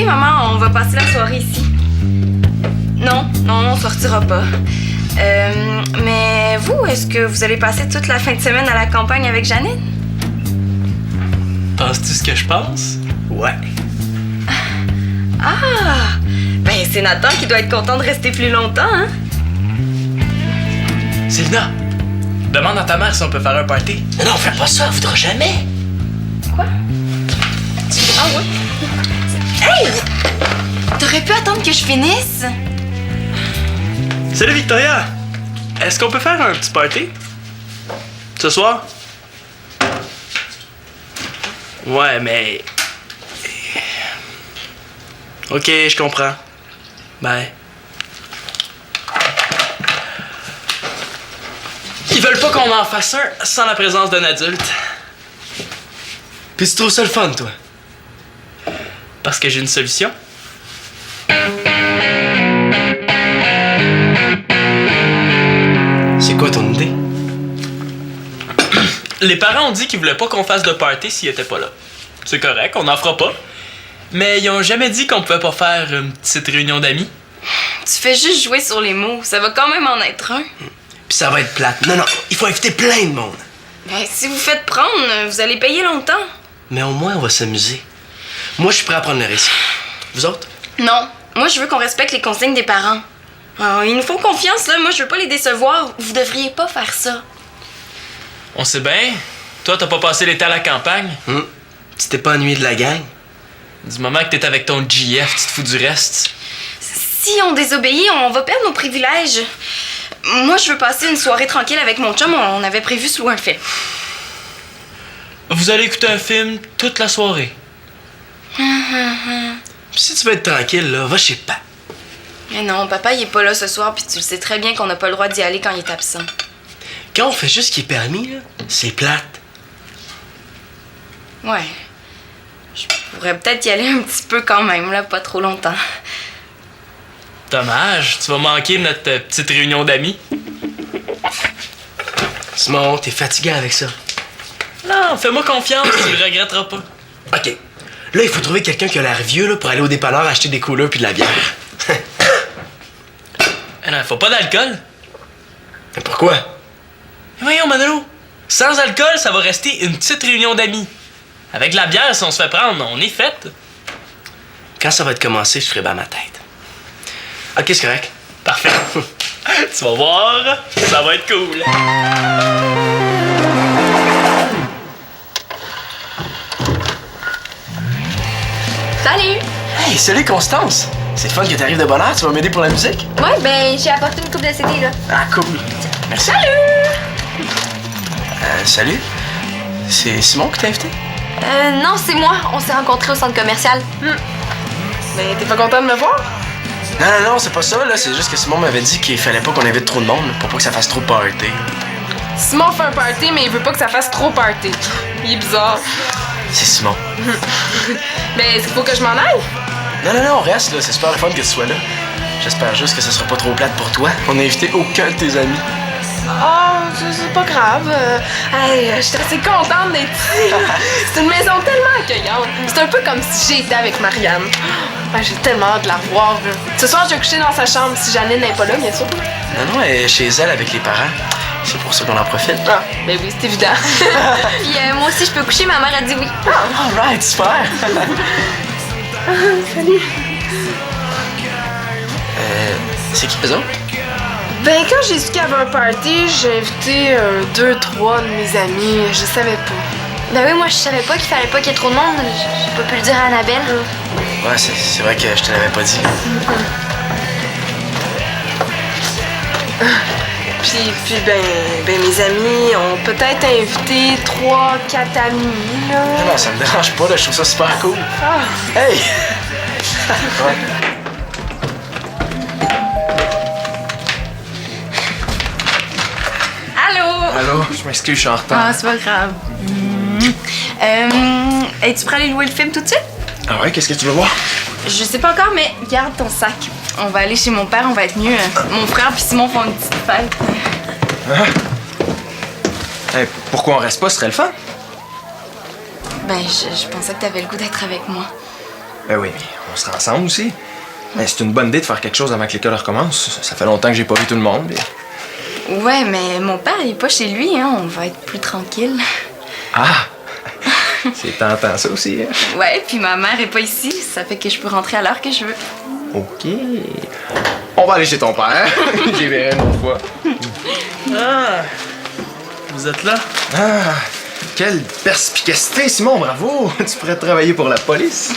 Oui, maman, on va passer la soirée ici. Non, on sortira pas. Mais vous, est-ce que vous allez passer toute la fin de semaine à la campagne avec Janine? Penses-tu ce que je pense? Ouais. Ah! Ben, c'est Nathan qui doit être content de rester plus longtemps, hein? Sylvina, demande à ta mère si on peut faire un party. Non, fais pas ça, elle voudra jamais. Quoi? Ah oui? Hey! T'aurais pu attendre que je finisse? Salut Victoria! Est-ce qu'on peut faire un petit party? Ce soir? Ouais, mais... Ok, je comprends. Bye. Ils veulent pas qu'on en fasse un sans la présence d'un adulte. Puis tu trouves ça le fun, toi? Parce que j'ai une solution. C'est quoi ton idée? Les parents ont dit qu'ils voulaient pas qu'on fasse de party s'ils étaient pas là. C'est correct, on n'en fera pas. Mais ils ont jamais dit qu'on pouvait pas faire une petite réunion d'amis. Tu fais juste jouer sur les mots, ça va quand même en être un. Puis ça va être plate. Non, il faut inviter plein de monde. Ben, si vous faites prendre, vous allez payer longtemps. Mais au moins, on va s'amuser. Moi, je suis prêt à prendre le risque. Vous autres? Non, moi je veux qu'on respecte les consignes des parents. Ah, ils nous font confiance, là. Moi, je veux pas les décevoir. Vous devriez pas faire ça. On sait bien. Toi, t'as pas passé l'été à la campagne. Tu t'es pas ennuyé de la gang? Du moment que t'es avec ton GF, tu te fous du reste. Si on désobéit, on va perdre nos privilèges. Moi, je veux passer une soirée tranquille avec mon chum. On avait prévu se louer un film. Vous allez écouter un film toute la soirée. Puis si tu veux être tranquille, là, va chez Pat. Mais non, papa, il est pas là ce soir, puis tu le sais très bien qu'on n'a pas le droit d'y aller quand il est absent. Quand on fait juste ce qui est permis, là, c'est plate. Ouais. Je pourrais peut-être y aller un petit peu quand même, là, pas trop longtemps. Dommage, tu vas manquer notre petite réunion d'amis. Simon, t'es fatigué avec ça. Non, fais-moi confiance, tu le regretteras pas. OK. Là, il faut trouver quelqu'un qui a l'air vieux là, pour aller au dépanneur acheter des couleurs puis de la bière. Non, faut pas d'alcool. Mais pourquoi? Mais voyons, Manolo, sans alcool, ça va rester une petite réunion d'amis. Avec de la bière, si on se fait prendre, on est fait. Quand ça va être commencé, je ferai bas ma tête. OK, c'est correct. Parfait. Tu vas voir, ça va être cool. Salut! Hey, salut Constance! C'est le fun que t'arrives de bonne heure, tu vas m'aider pour la musique? Ouais, ben j'ai apporté une coupe de CD là. Ah, cool. Merci. Salut! Salut? C'est Simon qui t'a invité? Non, c'est moi. On s'est rencontrés au centre commercial. Mais t'es pas content de me voir? Non, c'est pas ça, là. C'est juste que Simon m'avait dit qu'il fallait pas qu'on invite trop de monde, là, pour pas que ça fasse trop de party. Simon fait un party, mais il veut pas que ça fasse trop party. Il est bizarre. C'est Simon. Mais est-ce qu'il faut que je m'en aille? Non, reste, là. C'est super le fun que tu sois là. J'espère juste que ça sera pas trop plate pour toi. On n'a invité aucun de tes amis. Oh, c'est pas grave. Hey, je suis assez contente d'être ici. C'est une maison tellement accueillante. C'est un peu comme si j'étais avec Marianne. J'ai tellement hâte de la revoir. Là. Ce soir, je vais coucher dans sa chambre si Janine n'est pas là, bien sûr. Non, elle est chez elle avec les parents. C'est pour ça qu'on en profite. Ah, ben oui, c'est évident. Puis moi aussi, je peux coucher. Ma mère a dit oui. Alright, super! Salut. C'est qui eux autres? Ben, quand j'ai su qu'il y avait un party, j'ai invité 2-3 de mes amis. Je savais pas. Ben oui, moi, je savais pas qu'il fallait pas qu'il y ait trop de monde. J'ai pas pu le dire à Annabelle. Ouais, c'est vrai que je te l'avais pas dit. Puis ben, mes amis ont peut-être invité 3-4 amis, là. Non, ça me dérange pas, là. Je trouve ça super cool. Ah. Hey! Ouais. Allô, je m'excuse, je suis en retard. Ah, c'est pas grave. Es-tu prêt à aller louer le film tout de suite? Ah ouais, qu'est-ce que tu veux voir? Je sais pas encore, mais garde ton sac. On va aller chez mon père, on va être mieux. Mon frère puis Simon font une petite fête. Hey, pourquoi on reste pas? Ce serait le fun. Ben, je pensais que t'avais le goût d'être avec moi. Ben oui, mais on sera ensemble aussi. Ben, c'est une bonne idée de faire quelque chose avant que l'école recommence. Ça fait longtemps que j'ai pas vu tout le monde. Ouais, mais mon père, il est pas chez lui, hein. On va être plus tranquille. Ah! C'est tentant ça aussi, hein? Ouais, puis ma mère est pas ici. Ça fait que je peux rentrer à l'heure que je veux. OK. On va aller chez ton père. J'y verrai une autre fois. Ah! Vous êtes là? Ah! Quelle perspicacité, Simon, bravo! Tu pourrais travailler pour la police.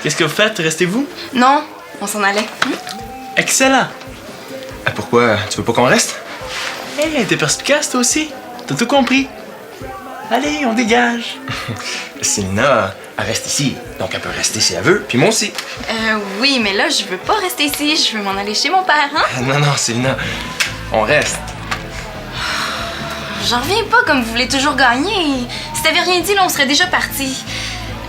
Qu'est-ce que vous faites? Restez-vous? Non, on s'en allait. Excellent! Ah, pourquoi? Tu veux pas qu'on reste? Hey, t'es perspicace toi aussi? T'as tout compris? Allez, on dégage! Célina, elle reste ici, donc elle peut rester si elle veut, puis moi aussi. Oui, mais là, je veux pas rester ici. Je veux m'en aller chez mon père, hein? Non, Célina, on reste. J'en reviens pas comme vous voulez toujours gagner. Si t'avais rien dit, là, on serait déjà partis.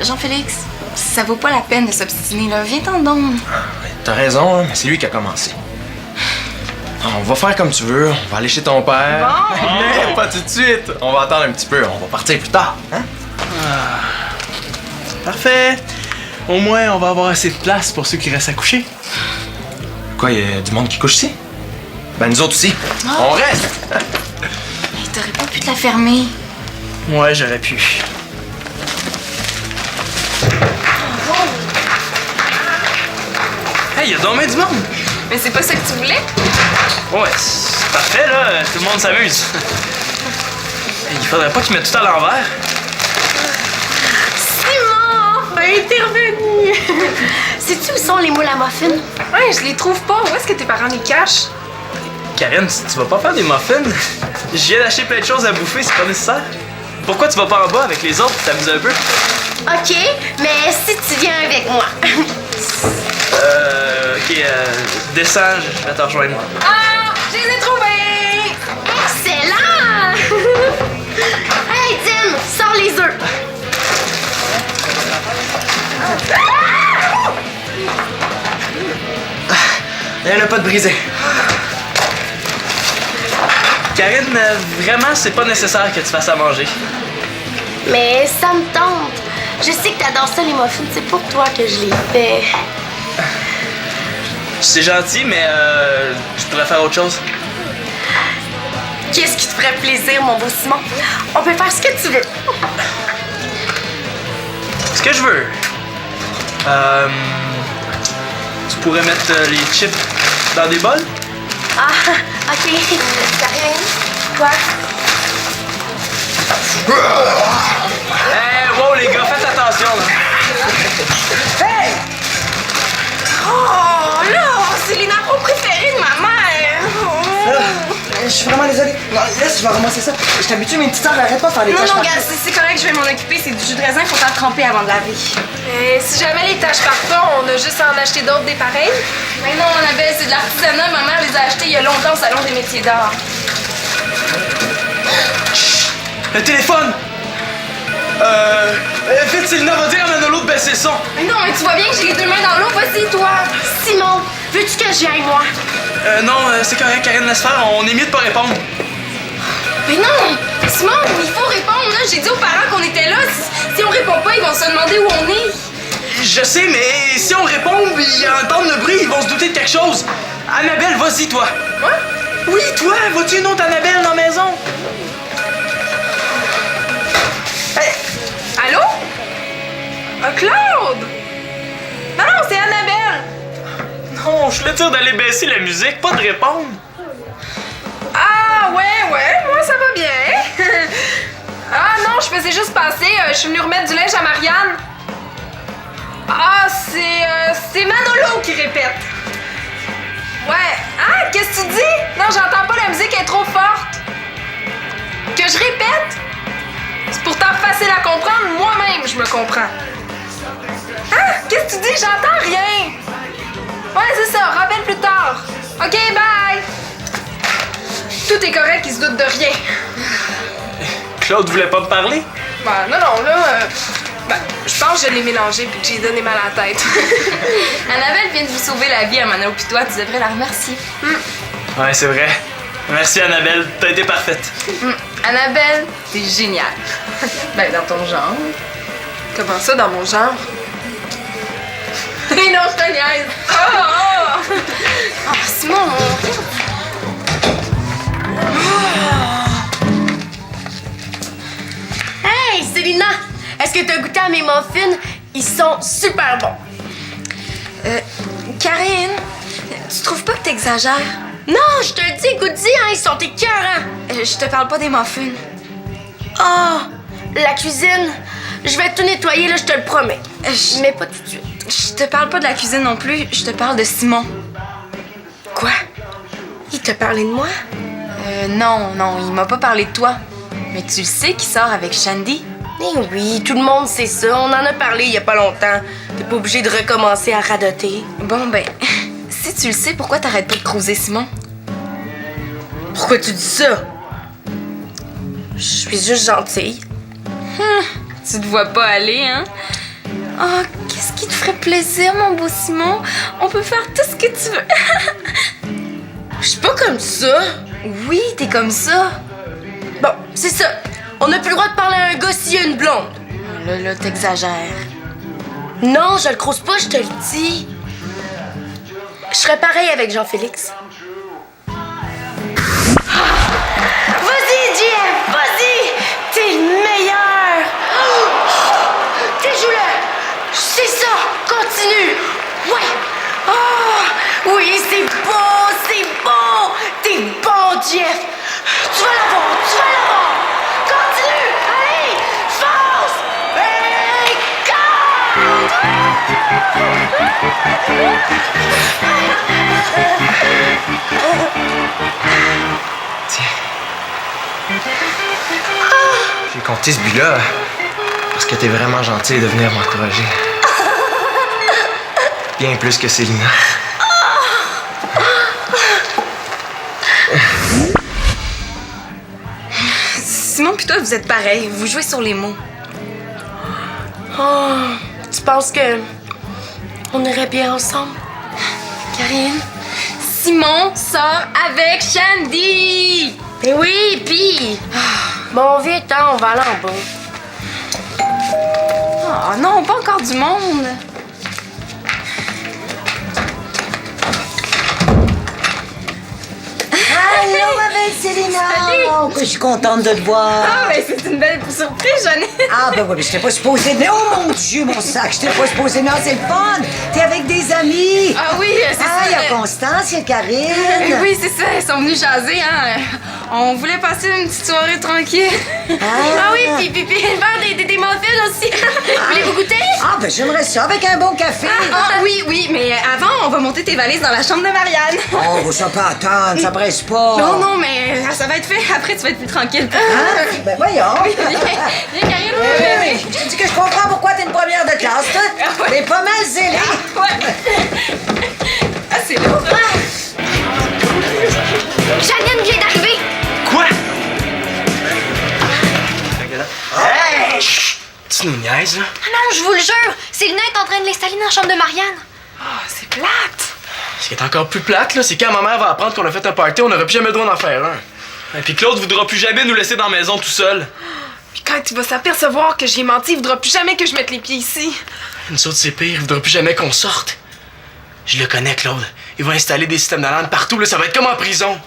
Jean-Félix, ça vaut pas la peine de s'obstiner, là. Viens-t'en donc. T'as raison, hein, mais c'est lui qui a commencé. On va faire comme tu veux, on va aller chez ton père. Bon. Mais pas tout de suite, on va attendre un petit peu, on va partir plus tard, hein? Parfait! Au moins, on va avoir assez de place pour ceux qui restent à coucher. Quoi, y a du monde qui couche ici? Ben nous autres aussi, on reste! Hey, t'aurais pas pu te la fermer. Ouais, j'aurais pu. Hey, y a donc bien du monde! Mais c'est pas ça que tu voulais? Ouais, c'est parfait, là. Tout le monde s'amuse. Il faudrait pas qu'ils mettent tout à l'envers. Simon! Intervenu! Sais-tu où sont les moules à muffins? Ouais, je les trouve pas. Où est-ce que tes parents les cachent? Karine, tu vas pas faire des muffins? Je viens d'acheter plein de choses à bouffer, c'est pas nécessaire. Pourquoi tu vas pas en bas avec les autres pour t'amuser un peu? OK, mais si tu viens avec moi. Ok, descends, je vais te rejoindre. Ah! Je les ai trouvés! Excellent! Hey, Tim, sors les œufs. Il y en a pas de brisé. Karine, vraiment, c'est pas nécessaire que tu fasses à manger. Mais ça me tente. Je sais que t'adores ça, les muffins. C'est pour toi que je les fais. C'est gentil, mais je pourrais faire autre chose. Qu'est-ce qui te ferait plaisir, mon beau Simon? On peut faire ce que tu veux. Ce que je veux. Tu pourrais mettre les chips dans des bols? Ah, OK. Karine, quoi? Hey, wow, les gars, faites attention, là. Oh là! C'est les napperons préférés de ma mère! Je suis vraiment désolé. Non, laisse, je vais ramasser ça. Je suis habitué, mes petites sœurs arrêtent pas de faire des Non, tâches non, partout. gars, c'est correct, je vais m'en occuper. C'est du jus de raisin, faut t'en tremper avant de laver. Si jamais les taches partent pas, on a juste à en acheter d'autres des pareils. Mais non, Annabelle, c'est de l'artisanat. Ma mère les a achetés il y a longtemps au Salon des métiers d'art. Le téléphone! Vite, Célina va dire à Manolo de baisser le son. Mais non, mais tu vois bien que j'ai les deux mains dans l'eau. Vas-y, toi. Simon, veux-tu que j'y aille, moi? Non, c'est correct, Karine, laisse faire. On est mieux de pas répondre. Mais non! Simon, il faut répondre, là. J'ai dit aux parents qu'on était là. Si on répond pas, ils vont se demander où on est. Je sais, mais si on répond, ils entendent le bruit, ils vont se douter de quelque chose. Annabelle, vas-y, toi. Quoi? Oui, toi, vois-tu une autre Annabelle dans la maison? Hey! Allô? Ah, Claude! Non, non, c'est Annabelle! Non, je voulais dire d'aller baisser la musique, pas de répondre. Ah, ouais, moi ça va bien. Ah non, je faisais juste passer, je suis venue remettre du linge à Marianne. Ah, c'est Manolo qui répète. Ouais. Ah, qu'est-ce que tu dis? Non, j'entends pas, la musique est trop forte. Que je répète? C'est pourtant facile à comprendre, moi-même je me comprends. Ah, qu'est-ce que tu dis? J'entends rien. Ouais, c'est ça, rappelle plus tard. OK, bye. Tout est correct, il se doute de rien. Claude voulait pas me parler? Ben, non, là, je pense que je l'ai mélangé puis que j'ai donné mal à la tête. Annabelle vient de vous sauver la vie à Manolo pis toi, tu devrais la remercier. Ouais, c'est vrai. Merci, Annabelle, t'as été parfaite. Annabelle, t'es géniale. Ben, dans ton genre. Comment ça, dans mon genre? Mais non, je te niaise. Oh, Simon! Hey, Célina! Est-ce que t'as goûté à mes muffins? Ils sont super bons. Karine, tu trouves pas que t'exagères? Non, je te le dis, goûte-y, hein, ils sont écœurants. Je te parle pas des muffins. Oh, la cuisine. Je vais tout nettoyer, là, je te le promets. Mais pas tout de suite. Je te parle pas de la cuisine non plus, je te parle de Simon. Quoi? Il t'a parlé de moi? Non, il m'a pas parlé de toi. Mais tu le sais qu'il sort avec Shandy? Eh oui, tout le monde sait ça. On en a parlé il y a pas longtemps. T'es pas obligé de recommencer à radoter. Bon, ben, si tu le sais, pourquoi t'arrêtes pas de cruiser Simon? Pourquoi tu dis ça? Je suis juste gentille. Tu te vois pas aller, hein? Oh, qu'est-ce qui te ferait plaisir, mon beau Simon? On peut faire tout ce que tu veux. Je suis pas comme ça. Oui, t'es comme ça. Bon, c'est ça. On n'a plus le droit de parler à un gars s'il y a une blonde. Là, t'exagères. Non, je le crouse pas, je te le dis. Je serais pareil avec Jean-Félix. Vas-y, Jeff, vas-y! T'es le meilleur! Déjoue-le! C'est ça! Continue! Ouais! Oh! Oui, c'est beau! C'est beau! T'es bon, Jeff! Tu vas l'avoir! Tu vas l'avoir! Continue! Allez! Fonce! Hey, Tiens. J'ai compté ce but-là parce que t'es vraiment gentille de venir m'encourager. Bien plus que Célina. Simon pis toi, vous êtes pareils. Vous jouez sur les mots. Oh, tu penses que on irait bien ensemble? Karine, Simon sort avec Shandy! Eh oui, pis... Bon, viens-t'en, on va aller en bas. Oh non, pas encore du monde. Allô, ma belle Célina! Oh, que je suis contente de te voir! Ah, ben c'est une belle surprise, Jeannette! Ah, ben oui, mais je t'ai pas supposé venir. Oh mon Dieu, mon sac, je t'ai pas supposé venir. C'est le fun! T'es avec des amis! Ah oui, c'est Ah, ça! il y a Constance, il y a Karine! Oui, c'est ça, ils sont venus jaser, hein. On voulait passer une petite soirée tranquille. Ah oui, puis le verre des muffins aussi. Voulez-vous goûter? Ah, ben j'aimerais ça avec un bon café! Ah oui, mais avant, on va monter tes valises dans la chambre de Marianne. Oh, ben, ça peut attendre, ça presse pas! Non, mais ça va être fait. Après, tu vas être plus tranquille. Hein? Ben voyons! Viens, Karine, Oui. Je te dis que je comprends pourquoi t'es une première de classe, toi. T'es pas mal zélée. Ah, c'est lourd. Janine vient d'arriver. Quoi? Hey! Chut! Tu nous niaises, là? Ah non, je vous le jure, Célina est en train de l'installer dans la chambre de Marianne. Ah, c'est plate. Ce qui est encore plus plate, là, c'est quand ma mère va apprendre qu'on a fait un party, on n'aurait plus jamais le droit d'en faire un. Et puis Claude voudra plus jamais nous laisser dans la maison tout seul. Puis quand il va s'apercevoir que j'ai menti, il voudra plus jamais que je mette les pieds ici. Une autres, c'est pire, il voudra plus jamais qu'on sorte. Je le connais, Claude. Il va installer des systèmes d'alarme partout, là, ça va être comme en prison.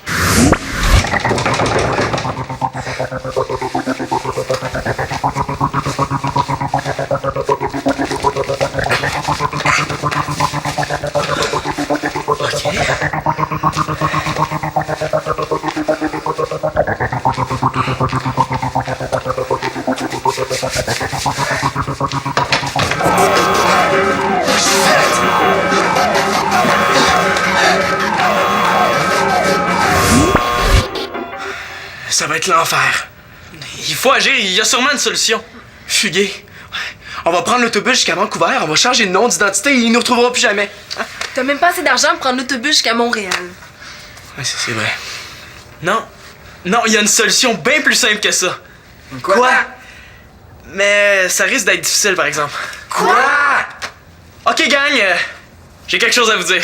Ça va être l'enfer. Il faut agir, il y a sûrement une solution. Fuguer. On va prendre l'autobus jusqu'à Vancouver, on va changer de nom d'identité et il nous retrouvera plus jamais. T'as même pas assez d'argent pour prendre l'autobus jusqu'à Montréal. Ouais, c'est vrai. Non, il y a une solution bien plus simple que ça. Quoi? Mais ça risque d'être difficile, par exemple. Quoi? Ok, gang, j'ai quelque chose à vous dire.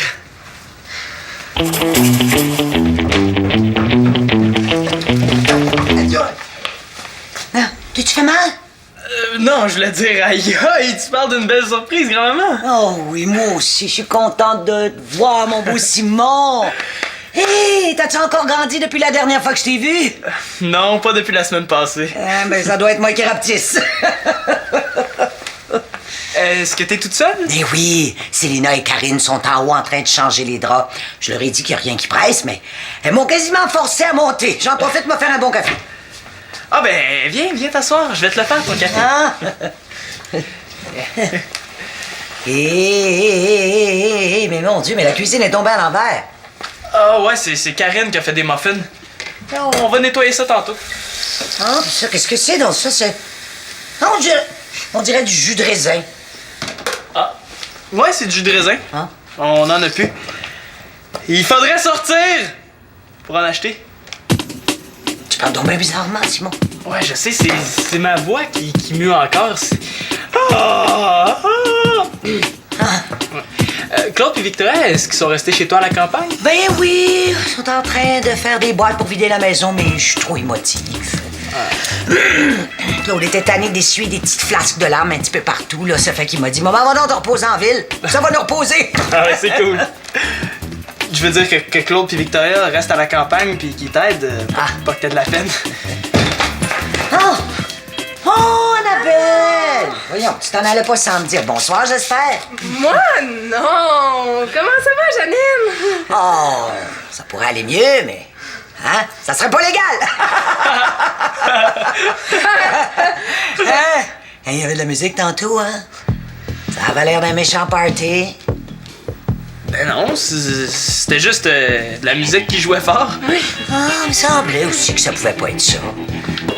Ah, tu te fais mal? Non, non, je voulais dire, aïe, aïe, tu parles d'une belle surprise, grand-maman. Oh oui, moi aussi, je suis contente de te voir, mon beau Simon. Hé, t'as-tu encore grandi depuis la dernière fois que je t'ai vu? Non, pas depuis la semaine passée. Ben, ça doit être moi qui rapetisse. Est-ce que t'es toute seule? Mais oui, Célina et Karine sont en haut en train de changer les draps. Je leur ai dit qu'il n'y a rien qui presse, mais elles m'ont quasiment forcé à monter. J'en profite pour me faire un bon café. Ah ben, viens t'asseoir, je vais te le faire, ton café. Hein? Mais mon Dieu, mais la cuisine est tombée à l'envers. Ah ouais, c'est Karine qui a fait des muffins. On va nettoyer ça tantôt. Ah, puis ça, qu'est-ce que c'est donc ça? C'est... Ah, on dirait du jus de raisin. Ah, ouais, c'est du jus de raisin. Hein? On en a plus. Il faudrait sortir pour en acheter. Tu parles donc bien bizarrement, Simon. Ouais, je sais, c'est ma voix qui mue encore. Ah! Ouais. Claude et Victoria, est-ce qu'ils sont restés chez toi à la campagne? Ben oui, ils sont en train de faire des boîtes pour vider la maison, mais je suis trop émotive. Claude était tanné d'essuyer des petites flasques de larmes un petit peu partout, là. Ça fait qu'il m'a dit, maman, va donc te reposer en ville. Ça va nous reposer. Ah ouais, c'est cool. Je veux dire que Claude et Victoria restent à la campagne puis qu'ils t'aident, pas que t'aies de la peine. Oh! Oh, Annabelle! Voyons, tu t'en allais pas sans me dire bonsoir, j'espère. Moi, non! Comment ça va, Janine? Oh, ça pourrait aller mieux, mais... Hein? Ça serait pas légal! Hein? Il y avait de la musique tantôt, hein? Ça avait l'air d'un méchant party. Ben non, c'était juste de la musique qui jouait fort. Ah, il me semblait aussi que ça pouvait pas être ça.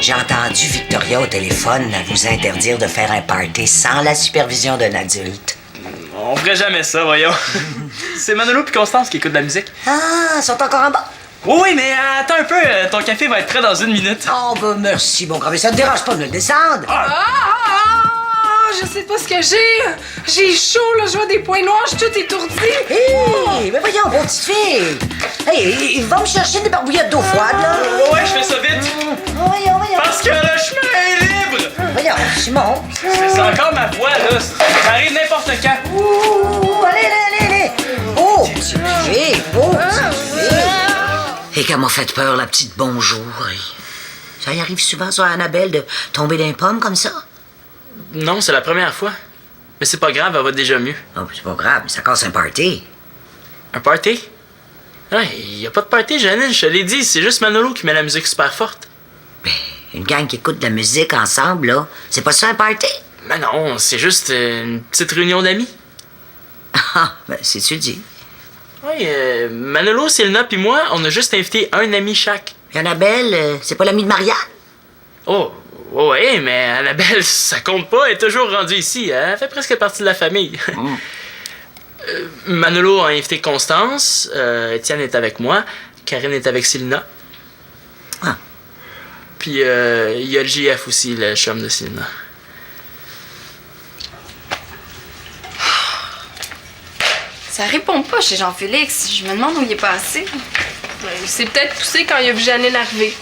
J'ai entendu Victoria au téléphone vous interdire de faire un party sans la supervision d'un adulte. On ferait jamais ça, voyons. C'est Manolo puis Constance qui écoutent de la musique. Ah, ils sont encore en bas? Oui, mais attends un peu, ton café va être prêt dans 1 minute. Oh, ben merci, mon grand, mais ça te dérange pas de me le descendre? Je sais pas ce que j'ai. J'ai chaud, là, je vois des points noirs, je suis toute étourdie. Hé, mais voyons, bonne petite fille. Hey, va me chercher des barbouillettes d'eau froide, là. Ouais, je fais ça vite. Voyons. Parce que le chemin est libre. Voyons, Simon. C'est encore ma voix, là. Ça arrive n'importe quand. Ouh, allez. Oh, petite fille, Et qu'elle m'a fait peur, la petite bonjour. Ça y arrive souvent, ça, à Annabelle, de tomber d'un pomme comme ça? Non, c'est la première fois. Mais c'est pas grave, elle va déjà mieux. Oh, c'est pas grave, mais ça casse un party. Un party? Ouais, y a pas de party, Janine, je te l'ai dit. C'est juste Manolo qui met la musique super forte. Ben, une gang qui écoute de la musique ensemble, là, c'est pas ça un party? Mais non, c'est juste une petite réunion d'amis. Ah, ben, c'est-tu dit? Oui, Manolo, Célina puis moi, on a juste invité un ami chaque. Et Annabelle, c'est pas l'amie de Marianne? Oh, ouais, mais Annabelle, ça compte pas, elle est toujours rendue ici. Elle fait presque partie de la famille. Manolo a invité Constance, Étienne est avec moi, Karine est avec Célina. Ah. Puis il y a le JF aussi, le chum de Célina. Ça répond pas chez Jean-Félix. Je me demande où il est passé. Il s'est peut-être poussé quand il a vu Janine arriver.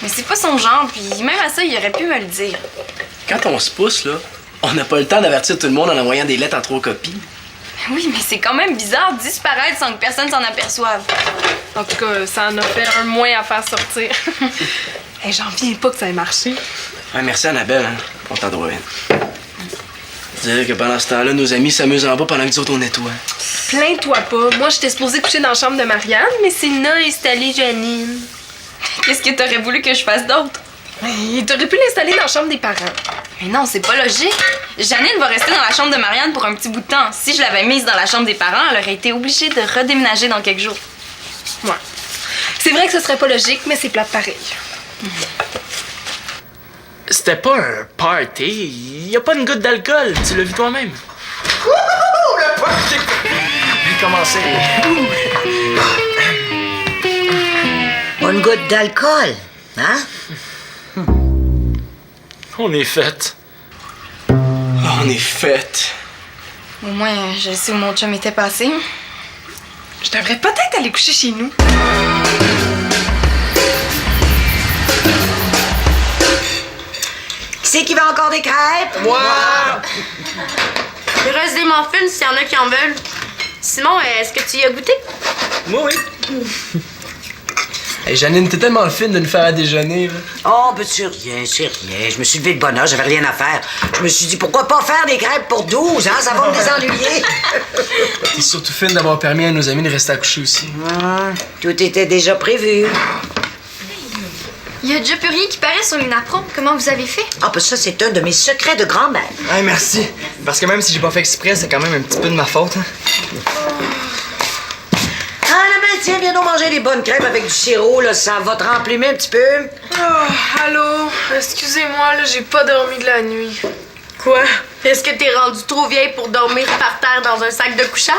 Mais c'est pas son genre, puis même à ça, il aurait pu me le dire. Quand on se pousse, là, on n'a pas le temps d'avertir tout le monde en envoyant des lettres en 3 copies. Oui, mais c'est quand même bizarre de disparaître sans que personne s'en aperçoive. En tout cas, ça en a fait un moins à faire sortir. Hey, j'en viens pas que ça ait marché. Ouais, merci Annabelle, hein. On t'en doit bien. Dire que pendant ce temps-là, nos amis s'amusent en bas pendant que nous autres on nettoie. Plains-toi pas. Moi, j'étais supposée coucher dans la chambre de Marianne, mais Célina a installé Janine. Qu'est-ce que t'aurais voulu que je fasse d'autre? T'aurais pu l'installer dans la chambre des parents. Mais non, c'est pas logique. Janine va rester dans la chambre de Marianne pour un petit bout de temps. Si je l'avais mise dans la chambre des parents, elle aurait été obligée de redéménager dans quelques jours. Ouais. C'est vrai que ce serait pas logique, mais c'est plate pareil. C'était pas un party. Y a pas une goutte d'alcool. Tu l'as vu toi-même. Ouh, le party! J'ai commencé. Une goutte d'alcool, hein? On est fait. On est fait. Au moins, je sais où mon chum était passé. Je devrais peut-être aller coucher chez nous. c'est qui veut encore des crêpes? Moi! Il reste des muffins s'il y en a qui en veulent. Simon, est-ce que tu y as goûté? Moi, oui. Hey, Janine, t'es tellement fine de nous faire à déjeuner, là. Oh, ben c'est rien. Je me suis levé de bonne heure, j'avais rien à faire. Je me suis dit, pourquoi pas faire des crêpes pour 12, hein? Ça va me désennuyer. T'es surtout fine d'avoir permis à nos amis de rester à coucher aussi. Tout était déjà prévu. Il y a déjà plus rien qui paraît sur l'Inapron. Comment vous avez fait? Ah, ben ça, c'est un de mes secrets de grand-mère. Hey, merci. Parce que même si j'ai pas fait exprès, c'est quand même un petit peu de ma faute. Hein. Ah, là, ben, tiens, viens donc manger des bonnes crêpes avec du sirop, là. Ça va te remplir un petit peu. Oh, allô? Excusez-moi, là, j'ai pas dormi de la nuit. Quoi? Est-ce que t'es rendue trop vieille pour dormir par terre dans un sac de couchage?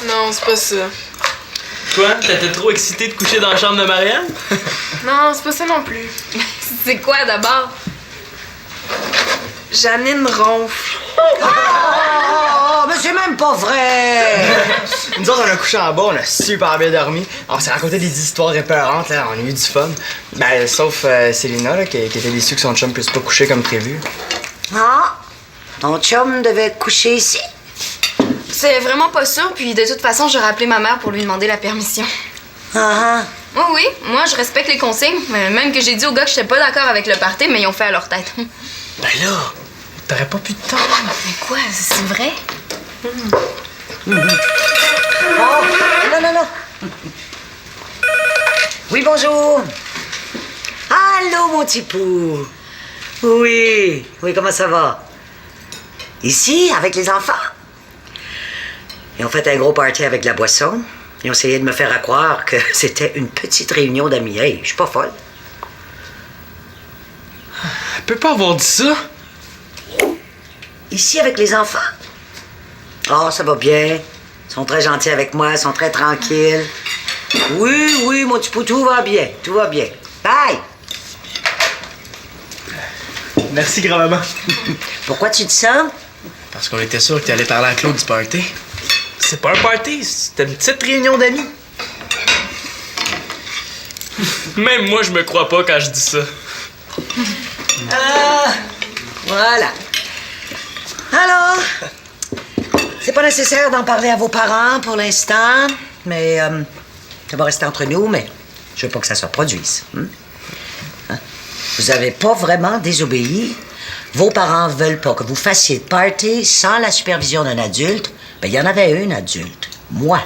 Non, c'est pas ça. Toi, t'étais trop excité de coucher dans la chambre de Marianne? Non, c'est pas ça non plus. C'est quoi d'abord? Janine ronfle. Oh, mais c'est même pas vrai! Nous autres, on a couché en bas, on a super bien dormi. On s'est raconté des histoires épeurantes, là. On a eu du fun. Ben, sauf Célina, là, qui était déçue que son chum puisse pas coucher comme prévu. Ah, ton chum devait coucher ici? C'est vraiment pas sûr, puis de toute façon, j'aurais appelé ma mère pour lui demander la permission. Ah, Oui, oui, moi, je respecte les consignes. Même que j'ai dit aux gars que j'étais pas d'accord avec le party, mais ils ont fait à leur tête. Ben là, t'aurais pas pu te tendre. Mais quoi, c'est vrai? Oh, non. Oui, bonjour. Allô, mon petit pou. Oui, comment ça va? Ici, avec les enfants? Ils ont fait un gros party avec de la boisson. Ils ont essayé de me faire croire que c'était une petite réunion d'amis. Hey, je suis pas folle. Elle peut pas avoir dit ça. Ici, avec les enfants? Oh, ça va bien. Ils sont très gentils avec moi, ils sont très tranquilles. Oui, mon petit pou, tout va bien. Bye! Merci, grand-maman. Pourquoi tu dis ça? Parce qu'on était sûr que t'allais parler à Claude du party. C'est pas un party, c'était une petite réunion d'amis. Même moi, je me crois pas quand je dis ça. Voilà. Alors, c'est pas nécessaire d'en parler à vos parents pour l'instant, mais ça va rester entre nous, mais je veux pas que ça se reproduise. Hein? Vous avez pas vraiment désobéi. Vos parents veulent pas que vous fassiez de party sans la supervision d'un adulte. Ben, il y en avait un adulte. Moi.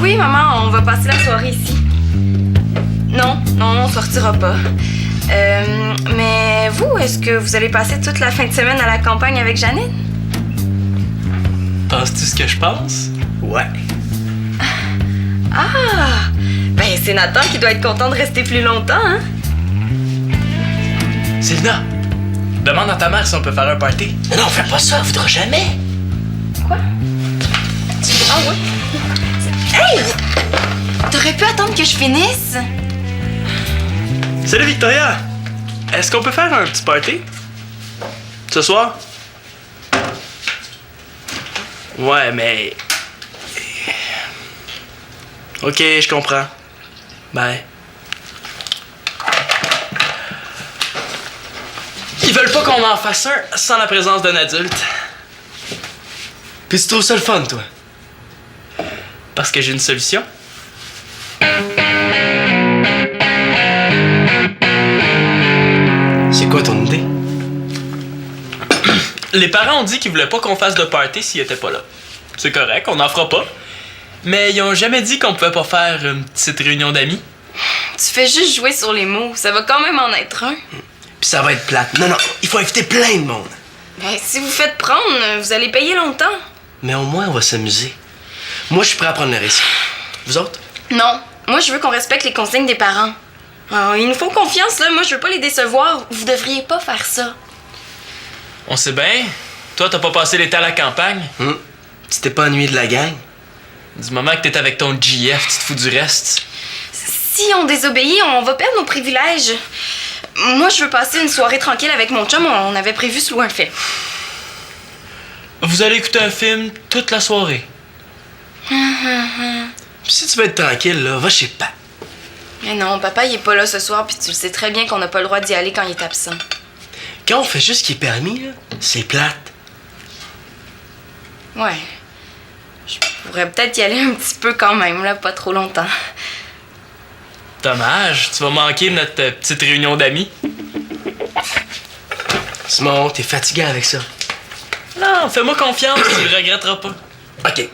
Oui, maman, on va passer la soirée ici. Non, on sortira pas. Mais vous, est-ce que vous allez passer toute la fin de semaine à la campagne avec Janine? Penses-tu ce que je pense? Ouais. Ah! Ben, c'est Nathan qui doit être content de rester plus longtemps, hein? Sylvia, demande à ta mère si on peut faire un party. Non, fais pas ça, elle voudra jamais. Quoi? Ah oui? Hey! T'aurais pu attendre que je finisse? Salut Victoria! Est-ce qu'on peut faire un petit party? Ce soir? Ouais, mais... Ok, je comprends. Bye. Ils veulent pas qu'on en fasse un sans la présence d'un adulte. Puis tu trouves ça le fun, toi? Parce que j'ai une solution. C'est quoi ton idée? Les parents ont dit qu'ils voulaient pas qu'on fasse de party s'ils étaient pas là. C'est correct, on n'en fera pas. Mais ils ont jamais dit qu'on pouvait pas faire une petite réunion d'amis. Tu fais juste jouer sur les mots. Ça va quand même en être un. Puis ça va être plate. Non, il faut inviter plein de monde. Ben, si vous faites prendre, vous allez payer longtemps. Mais au moins, on va s'amuser. Moi, je suis prêt à prendre le risque. Vous autres? Non. Moi, je veux qu'on respecte les consignes des parents. Ah, ils nous font confiance, là. Moi, je veux pas les décevoir. Vous devriez pas faire ça. On sait bien. Toi, t'as pas passé l'été à la campagne. Tu t'es pas ennuyé de la gang? Du moment que t'es avec ton GF, tu te fous du reste. Si on désobéit, on va perdre nos privilèges. Moi, je veux passer une soirée tranquille avec mon chum. On avait prévu se louer un film. Vous allez écouter un film toute la soirée. Puis si tu veux être tranquille, là, va chez Pat. Mais non, papa, il est pas là ce soir, puis tu le sais très bien qu'on n'a pas le droit d'y aller quand il est absent. Quand on fait juste ce qui est permis, là, c'est plate. Ouais. Je pourrais peut-être y aller un petit peu quand même, là, pas trop longtemps. Dommage, tu vas manquer notre petite réunion d'amis. Simon, t'es fatigué avec ça. Non, fais-moi confiance, tu le regretteras pas. OK.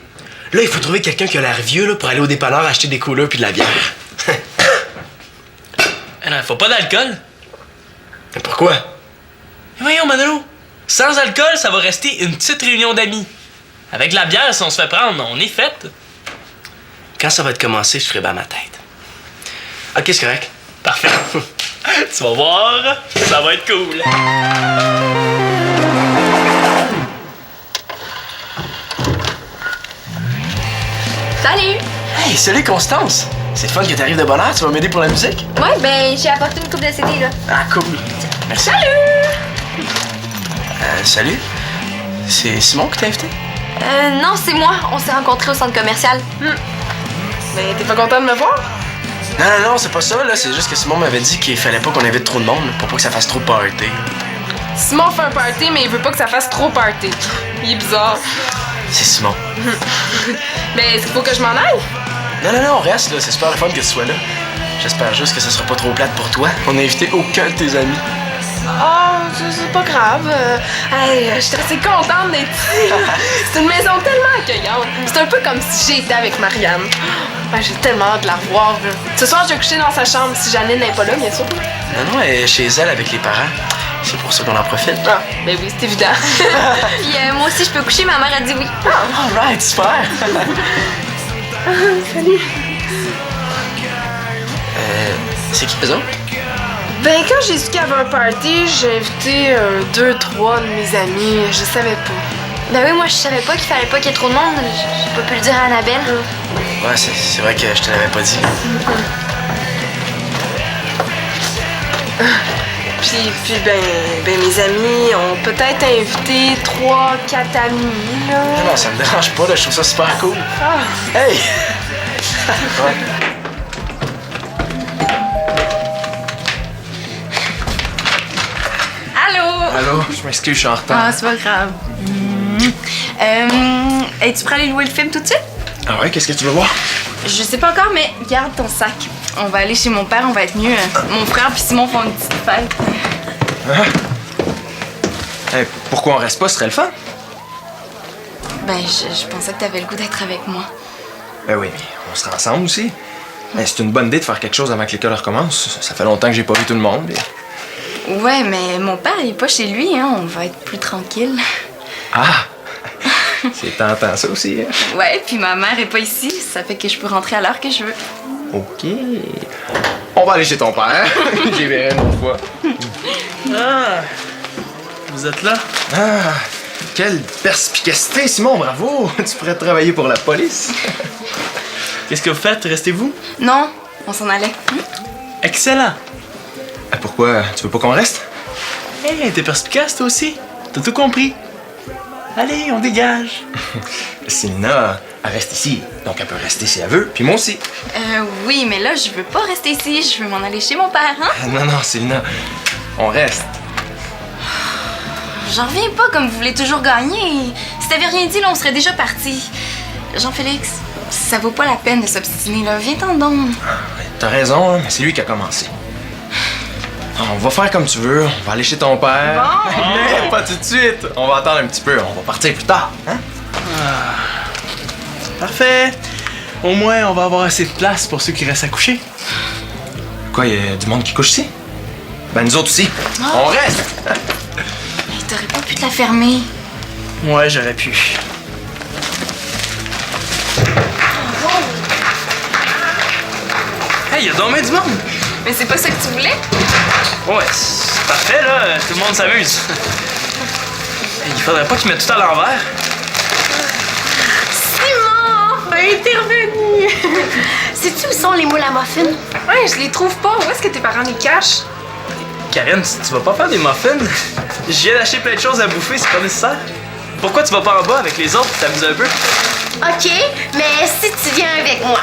Là, il faut trouver quelqu'un qui a l'air vieux là, pour aller au dépanneur acheter des couleurs puis de la bière. Eh non, faut pas d'alcool. Mais pourquoi? Voyons, Manolo. Sans alcool, ça va rester une petite réunion d'amis. Avec de la bière, si on se fait prendre, on est fait. Quand ça va te commencer, je ferai bas ma tête. OK, c'est correct. Parfait. Tu vas voir, ça va être cool. Salut! Hey, salut Constance! C'est le fun que t'arrives de bonne heure, tu vas m'aider pour la musique? Ouais, ben, j'ai apporté une coupe de CD, là. Ah, cool. Merci. Salut! Salut? C'est Simon qui t'a invité? Non, c'est moi. On s'est rencontrés au centre commercial. Mais t'es pas content de me voir? Non, c'est pas ça, là. C'est juste que Simon m'avait dit qu'il fallait pas qu'on invite trop de monde pour pas que ça fasse trop party. Simon fait un party, mais il veut pas que ça fasse trop party. Il est bizarre. C'est Simon. Mais est-ce qu'il faut que je m'en aille? Non, reste, là. C'est super le fun que tu sois là. J'espère juste que ça sera pas trop plate pour toi. On n'a invité aucun de tes amis. Ah, c'est pas grave. Je suis assez contente d'être ici. C'est une maison tellement accueillante. C'est un peu comme si j'étais avec Marianne. J'ai tellement hâte de la revoir. Ce soir, je vais coucher dans sa chambre si Janine n'est pas là, bien sûr. Non, elle est chez elle avec les parents. C'est pour ça qu'on en profite. Ah, ben oui, c'est évident. Puis moi aussi, je peux coucher. Ma mère a dit oui. Alright, super! Salut. C'est qui eux autres? Ben, quand j'ai su qu'il y avait un party, j'ai invité 2-3 de mes amis. Je savais pas. Ben oui, moi, je savais pas qu'il fallait pas qu'il y ait trop de monde. J'ai pas pu le dire à Annabelle. Ouais, c'est vrai que je te l'avais pas dit. Puis ben, mes amis ont peut-être invité 3-4 amis, là. Non, ça me dérange pas, là. Je trouve ça super cool. Ah. Hey! Ouais. Allô? Je m'excuse, je suis en retard. Ah, c'est pas grave. Es-tu prêt à aller louer le film tout de suite? Ah ouais, qu'est-ce que tu veux voir? Je sais pas encore, mais garde ton sac. On va aller chez mon père, on va être mieux. Mon frère puis Simon font une petite fête. Hey, pourquoi on reste pas? Ce serait le fun. Ben, je pensais que t'avais le goût d'être avec moi. Ben oui, mais on sera ensemble aussi. Ben, c'est une bonne idée de faire quelque chose avant que l'école recommence. Ça fait longtemps que j'ai pas vu tout le monde. Ouais, mais mon père, il est pas chez lui, hein. On va être plus tranquille. Ah! C'est tentant ça aussi, hein? Ouais, puis ma mère est pas ici. Ça fait que je peux rentrer à l'heure que je veux. OK. On va aller chez ton père. J'y verrai une autre fois. Ah! Vous êtes là? Ah! Quelle perspicacité, Simon, bravo! Tu pourrais travailler pour la police. Qu'est-ce que vous faites? Restez-vous? Non, on s'en allait. Excellent! Pourquoi? Tu veux pas qu'on reste? Hey, t'es perspicace toi aussi? T'as tout compris. Allez, on dégage. Célina, elle reste ici, donc elle peut rester si elle veut, puis moi aussi. Oui, mais là, je veux pas rester ici. Je veux m'en aller chez mon père, hein? Non, non, Célina, on reste. J'en reviens pas comme vous voulez toujours gagner. Si t'avais rien dit, là, on serait déjà parti. Jean-Félix, ça vaut pas la peine de s'obstiner, là. Viens-t'en donc. T'as raison, hein, mais c'est lui qui a commencé. On va faire comme tu veux, on va aller chez ton père. Bon. Mais pas tout de suite, on va attendre un petit peu, on va partir plus tard, hein? Parfait. Au moins, on va avoir assez de place pour ceux qui restent à coucher. Quoi, y a du monde qui couche ici? Ben nous autres aussi, on reste! Hey, t'aurais pas pu te la fermer. Ouais, j'aurais pu. Hey, y a donc bien du monde! Mais c'est pas ça que tu voulais? Ouais, c'est parfait, là. Tout le monde s'amuse. Il faudrait pas qu'ils mettent tout à l'envers. Simon! T'es revenu! Sais-tu où sont les moules à muffins? Ouais, je les trouve pas. Où est-ce que tes parents les cachent? Karine, tu vas pas faire des muffins? Je viens d'acheter plein de choses à bouffer, c'est pas nécessaire. Pourquoi tu vas pas en bas avec les autres pour t'amuser un peu? OK, mais si tu viens avec moi.